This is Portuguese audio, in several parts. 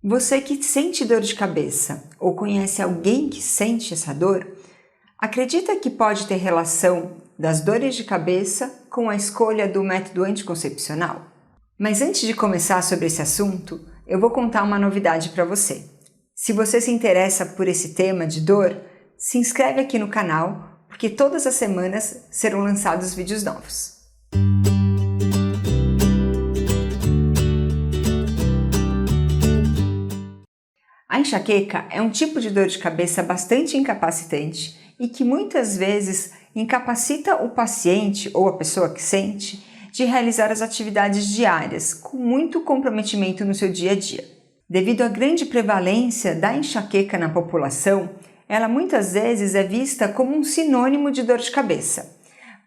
Você que sente dor de cabeça ou conhece alguém que sente essa dor, acredita que pode ter relação das dores de cabeça com a escolha do método anticoncepcional? Mas antes de começar sobre esse assunto, eu vou contar uma novidade para você. Se você se interessa por esse tema de dor, se inscreve aqui no canal, porque todas as semanas serão lançados vídeos novos. A enxaqueca é um tipo de dor de cabeça bastante incapacitante e que muitas vezes incapacita o paciente ou a pessoa que sente de realizar as atividades diárias com muito comprometimento no seu dia a dia. Devido à grande prevalência da enxaqueca na população, ela muitas vezes é vista como um sinônimo de dor de cabeça.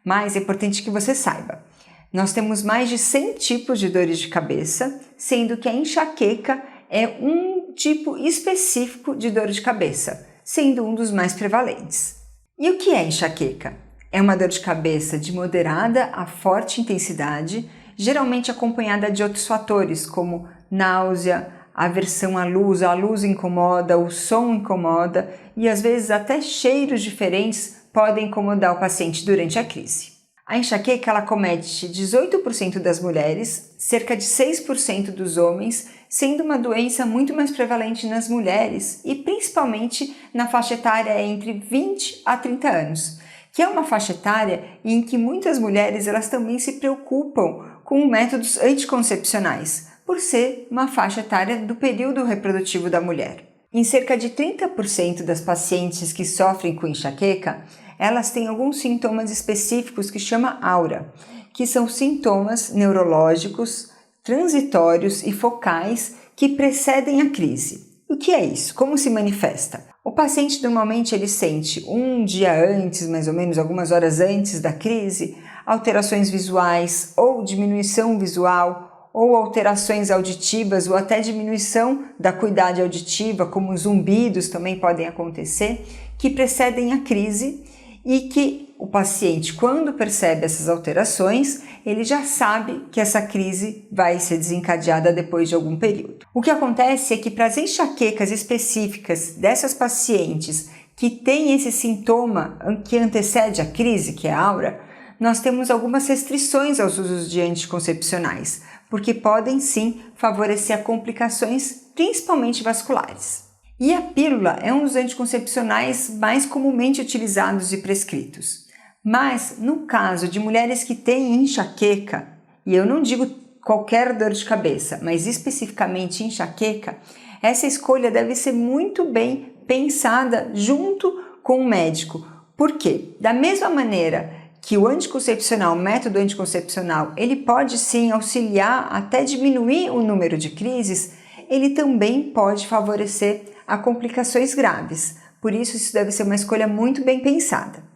Mas é importante que você saiba, nós temos mais de 100 tipos de dores de cabeça, sendo que a enxaqueca é um tipo específico de dor de cabeça, sendo um dos mais prevalentes. E o que é enxaqueca? É uma dor de cabeça de moderada a forte intensidade, geralmente acompanhada de outros fatores como náusea, aversão à luz incomoda, o som incomoda e às vezes até cheiros diferentes podem incomodar o paciente durante a crise. A enxaqueca ela acomete 18% das mulheres, cerca de 6% dos homens, sendo uma doença muito mais prevalente nas mulheres e principalmente na faixa etária entre 20 a 30 anos, que é uma faixa etária em que muitas mulheres elas também se preocupam com métodos anticoncepcionais, por ser uma faixa etária do período reprodutivo da mulher. Em cerca de 30% das pacientes que sofrem com enxaqueca, elas têm alguns sintomas específicos que chama aura, que são sintomas neurológicos, transitórios e focais que precedem a crise. O que é isso? Como se manifesta? O paciente normalmente ele sente um dia antes, mais ou menos algumas horas antes da crise, alterações visuais ou diminuição visual, ou alterações auditivas ou até diminuição da acuidade auditiva, como zumbidos também podem acontecer, que precedem a crise e que o paciente, quando percebe essas alterações, ele já sabe que essa crise vai ser desencadeada depois de algum período. O que acontece é que para as enxaquecas específicas dessas pacientes que têm esse sintoma que antecede a crise, que é a aura, nós temos algumas restrições aos usos de anticoncepcionais, porque podem sim favorecer a complicações, principalmente vasculares. E a pílula é um dos anticoncepcionais mais comumente utilizados e prescritos. Mas no caso de mulheres que têm enxaqueca, e eu não digo qualquer dor de cabeça, mas especificamente enxaqueca, essa escolha deve ser muito bem pensada junto com o médico. Por quê? Da mesma maneira que o anticoncepcional, o método anticoncepcional, ele pode sim auxiliar até diminuir o número de crises, ele também pode favorecer a complicações graves. Por isso deve ser uma escolha muito bem pensada.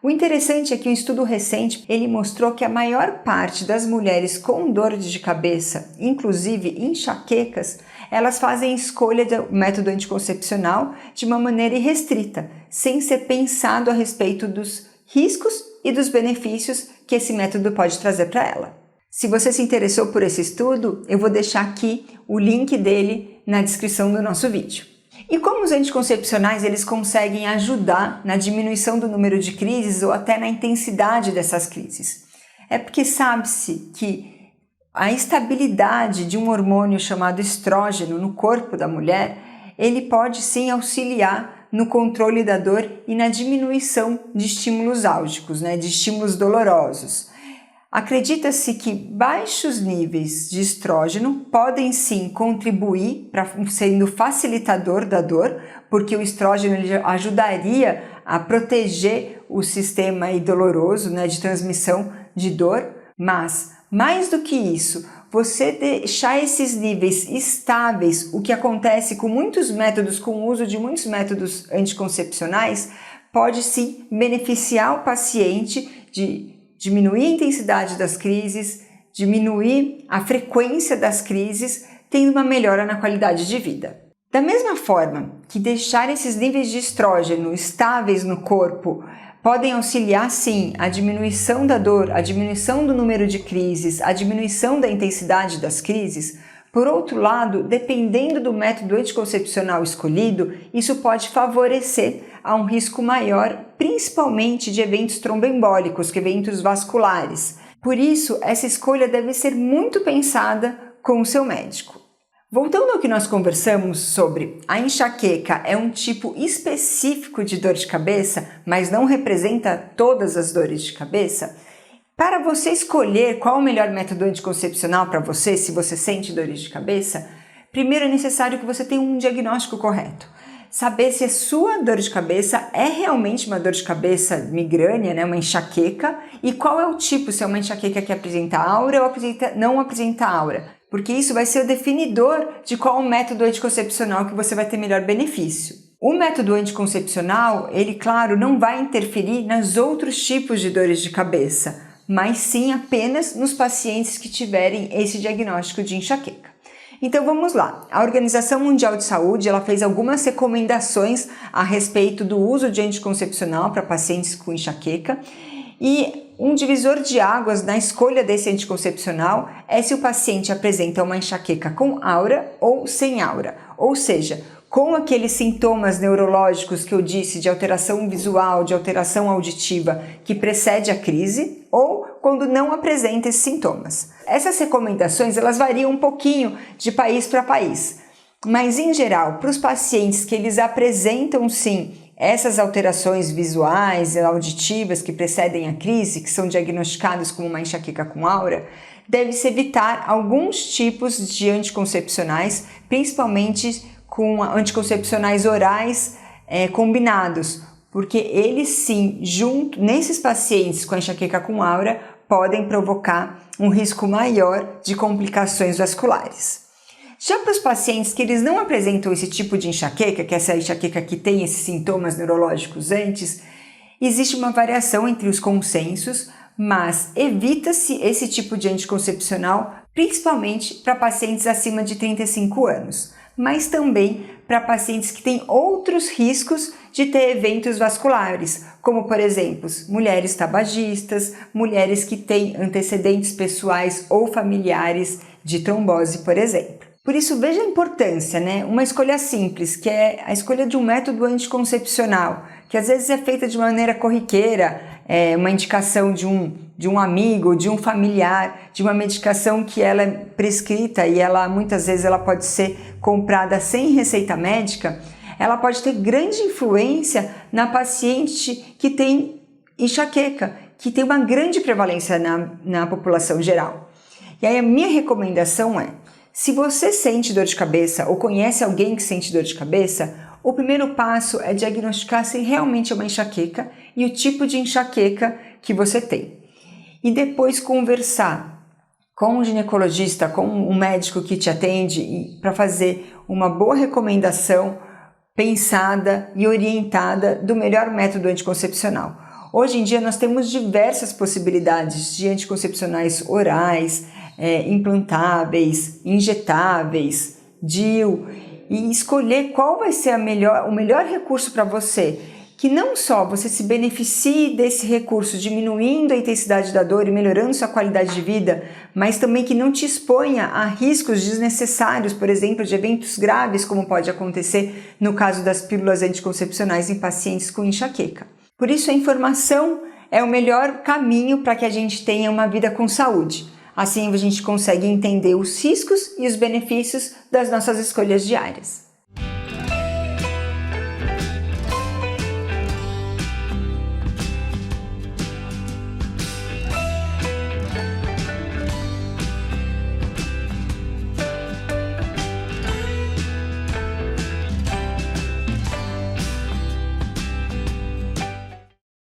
O interessante é que um estudo recente, ele mostrou que a maior parte das mulheres com dores de cabeça, inclusive enxaquecas, elas fazem escolha do método anticoncepcional de uma maneira irrestrita, sem ser pensado a respeito dos riscos e dos benefícios que esse método pode trazer para ela. Se você se interessou por esse estudo, eu vou deixar aqui o link dele na descrição do nosso vídeo. E como os anticoncepcionais eles conseguem ajudar na diminuição do número de crises ou até na intensidade dessas crises? É porque sabe-se que a estabilidade de um hormônio chamado estrógeno no corpo da mulher, ele pode sim auxiliar no controle da dor e na diminuição de estímulos álgicos, de estímulos dolorosos. Acredita-se que baixos níveis de estrógeno podem sim contribuir para sendo facilitador da dor, porque o estrógeno ele ajudaria a proteger o sistema doloroso, de transmissão de dor, mas mais do que isso, você deixar esses níveis estáveis, o que acontece com muitos métodos, com o uso de muitos métodos anticoncepcionais, pode sim beneficiar o paciente de diminuir a intensidade das crises, diminuir a frequência das crises, tendo uma melhora na qualidade de vida. Da mesma forma que deixar esses níveis de estrógeno estáveis no corpo podem auxiliar sim a diminuição da dor, a diminuição do número de crises, a diminuição da intensidade das crises, Por outro lado, dependendo do método anticoncepcional escolhido, isso pode favorecer a um risco maior, principalmente de eventos tromboembólicos, que eventos vasculares. Por isso, essa escolha deve ser muito pensada com o seu médico. Voltando ao que nós conversamos sobre a enxaqueca é um tipo específico de dor de cabeça, mas não representa todas as dores de cabeça, para você escolher qual o melhor método anticoncepcional para você, se você sente dores de cabeça, primeiro é necessário que você tenha um diagnóstico correto. Saber se a sua dor de cabeça é realmente uma dor de cabeça migrânea, né, uma enxaqueca, e qual é o tipo, se é uma enxaqueca que apresenta aura ou não apresenta aura. Porque isso vai ser o definidor de qual o método anticoncepcional que você vai ter melhor benefício. O método anticoncepcional, ele, claro, não vai interferir nos outros tipos de dores de cabeça, mas sim apenas nos pacientes que tiverem esse diagnóstico de enxaqueca. Então vamos lá, a Organização Mundial de Saúde ela fez algumas recomendações a respeito do uso de anticoncepcional para pacientes com enxaqueca e um divisor de águas na escolha desse anticoncepcional é se o paciente apresenta uma enxaqueca com aura ou sem aura, ou seja, com aqueles sintomas neurológicos que eu disse de alteração visual, de alteração auditiva que precede a crise ou quando não apresenta esses sintomas. Essas recomendações elas variam um pouquinho de país para país, mas em geral, para os pacientes que eles apresentam sim essas alterações visuais e auditivas que precedem a crise, que são diagnosticadas como uma enxaqueca com aura, deve-se evitar alguns tipos de anticoncepcionais, principalmente com anticoncepcionais orais combinados, porque eles sim, nesses pacientes com enxaqueca com aura, podem provocar um risco maior de complicações vasculares. Já para os pacientes que eles não apresentam esse tipo de enxaqueca, que é essa enxaqueca que tem esses sintomas neurológicos antes, existe uma variação entre os consensos, mas evita-se esse tipo de anticoncepcional principalmente para pacientes acima de 35 anos. Mas também para pacientes que têm outros riscos de ter eventos vasculares, como por exemplo, mulheres tabagistas, mulheres que têm antecedentes pessoais ou familiares de trombose, por exemplo. Por isso, veja a importância, né? Uma escolha simples, que é a escolha de um método anticoncepcional, que às vezes é feita de maneira corriqueira, uma indicação de um amigo, de um familiar, de uma medicação que ela é prescrita e muitas vezes ela pode ser comprada sem receita médica, ela pode ter grande influência na paciente que tem enxaqueca, que tem uma grande prevalência na população geral. E aí a minha recomendação é, se você sente dor de cabeça ou conhece alguém que sente dor de cabeça, o primeiro passo é diagnosticar se realmente é uma enxaqueca e o tipo de enxaqueca que você tem. E depois conversar com o ginecologista, com o médico que te atende para fazer uma boa recomendação pensada e orientada do melhor método anticoncepcional. Hoje em dia nós temos diversas possibilidades de anticoncepcionais orais, implantáveis, injetáveis, DIU, e escolher qual vai ser o melhor recurso para você, que não só você se beneficie desse recurso diminuindo a intensidade da dor e melhorando sua qualidade de vida, mas também que não te exponha a riscos desnecessários, por exemplo, de eventos graves, como pode acontecer no caso das pílulas anticoncepcionais em pacientes com enxaqueca. Por isso a informação é o melhor caminho para que a gente tenha uma vida com saúde. Assim a gente consegue entender os riscos e os benefícios das nossas escolhas diárias.